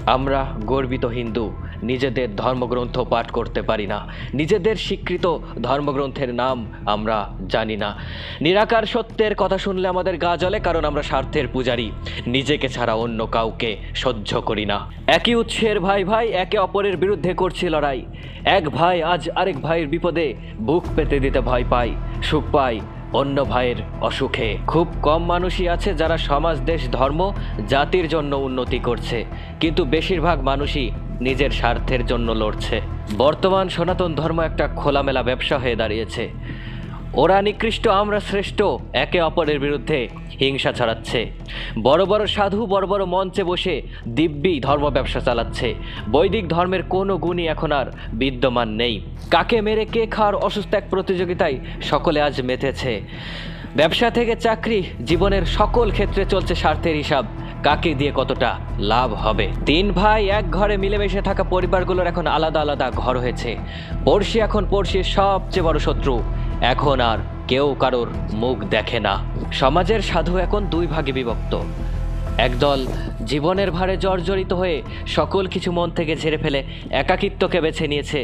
আমরা গর্বিত হিন্দু নিজেদের ধর্মগ্রন্থ পাঠ করতে পারি না, নিজেদের স্বীকৃত ধর্মগ্রন্থের নাম আমরা জানি না। নিরাকার সত্যের কথা শুনলে আমাদের গা জ্বলে, কারণ আমরা স্বার্থের পূজারী, নিজেকে ছাড়া অন্য কাউকে সহ্য করি না। একই উৎসের ভাই ভাই একে অপরের বিরুদ্ধে করছি লড়াই। এক ভাই আজ আরেক ভাইয়ের বিপদে বুক পেতে দিতে ভয় পায়, সুখ পায় অন্য ভাইয়ের অসুখে। খুব কম মানুষই আছে যারা সমাজ, দেশ, ধর্ম, জাতির জন্য উন্নতি করছে, কিন্তু বেশিরভাগ মানুষই নিজের স্বার্থের জন্য লড়ছে। বর্তমান সনাতন ধর্ম একটা খোলামেলা ব্যবসা হয়ে দাঁড়িয়েছে। ওরা নিকৃষ্ট, আমরা শ্রেষ্ঠ, একে অপরের বিরুদ্ধে হিংসা ছড়াচ্ছে। বড় বড় সাধু বড় বড় মঞ্চে বসে দিব্যি ধর্ম ব্যবসা চালাচ্ছে। বৈদিক ধর্মের কোনো গুণই এখন আর বিদ্যমান নেই। কাকে মেরে কে খাওয়ার অসুস্থ এক প্রতিযোগিতায় সকলে আজ মেতেছে। ব্যবসা থেকে চাকরি, জীবনের সকল ক্ষেত্রে চলছে স্বার্থের হিসাব, কাকে দিয়ে কতটা লাভ হবে। তিন ভাই এক ঘরে মিলেমিশে থাকা পরিবারগুলোর এখন আলাদা আলাদা ঘর হয়েছে। পড়শি এখন পড়শির সবচেয়ে বড় শত্রু। এখন আর কেউ কারোর মুখ দেখে না। সমাজের সাধু এখন দুই ভাগে বিভক্ত। একদল জীবনের ভারে জর্জরিত হয়ে সকল কিছু মন থেকে ঝেড়ে ফেলে একাকিত্বকে বেছে নিয়েছে।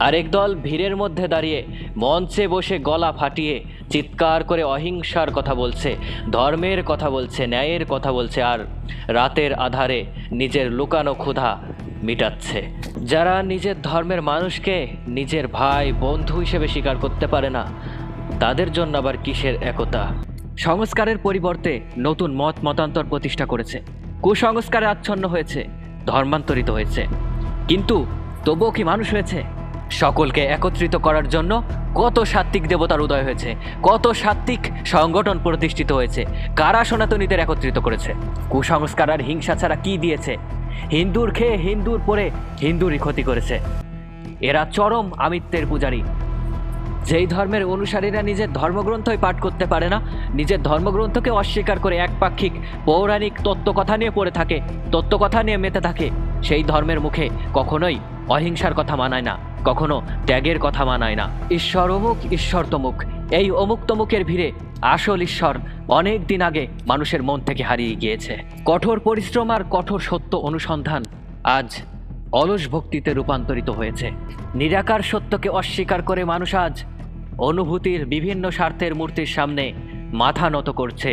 আরেক দল ভিড়ের মধ্যে দাঁড়িয়ে মঞ্চে বসে গলা ফাটিয়ে চিৎকার করে অহিংসার কথা বলছে, ধর্মের কথা বলছে, ন্যায়ের কথা বলছে, আর রাতের আধারে নিজের লুকানো ক্ষুধা মিটাচ্ছে। যারা নিজের ধর্মের মানুষকে নিজের ভাই বন্ধু হিসেবে স্বীকার করতে পারে না, তাদের জন্য আবার কিসের একতা? সংস্কারের পরিবর্তে নতুন মত মতান্তর প্রতিষ্ঠা করেছে, কুসংস্কারে আচ্ছন্ন হয়েছে, ধর্মান্তরিত হয়েছে, কিন্তু তবুও কি মানুষ হয়েছে? সকলকে একত্রিত করার জন্য কত সাত্ত্বিক দেবতার উদয় হয়েছে, কত সাত্ত্বিক সংগঠন প্রতিষ্ঠিত হয়েছে। কারা সনাতনীদের একত্রিত করেছে? কুসংস্কার আর হিংসা ছাড়া কি দিয়েছে? হিন্দুর খেয়ে হিন্দুর পরে হিন্দুরই ক্ষতি করেছে। এরা চরম আমিত্বের পূজারী। যেই ধর্মের অনুসারীরা নিজের ধর্মগ্রন্থই পাঠ করতে পারে না, নিজের ধর্মগ্রন্থকে অস্বীকার করে একপাক্ষিক পৌরাণিক তত্ত্বকথা নিয়ে পড়ে থাকে, তত্ত্বকথা নিয়ে মেতে থাকে, সেই ধর্মের মুখে কখনোই অহিংসার কথা মানায় না, কখনো ত্যাগের কথা মানায় না। ঈশ্বর অমুক, ঈশ্বর তমুক, এই অমুক তমুকের ভিড়ে আসল ঈশ্বর অনেক দিন আগে মানুষের মন থেকে হারিয়ে গিয়েছে। কঠোর পরিশ্রম আর কঠোর সত্য অনুসন্ধান আজ অলস ভক্তিতে রূপান্তরিত হয়েছে। নিরাকার সত্যকে অস্বীকার করে মানুষ আজ অনুভূতির বিভিন্ন স্বার্থের মূর্তির সামনে মাথা নত করছে।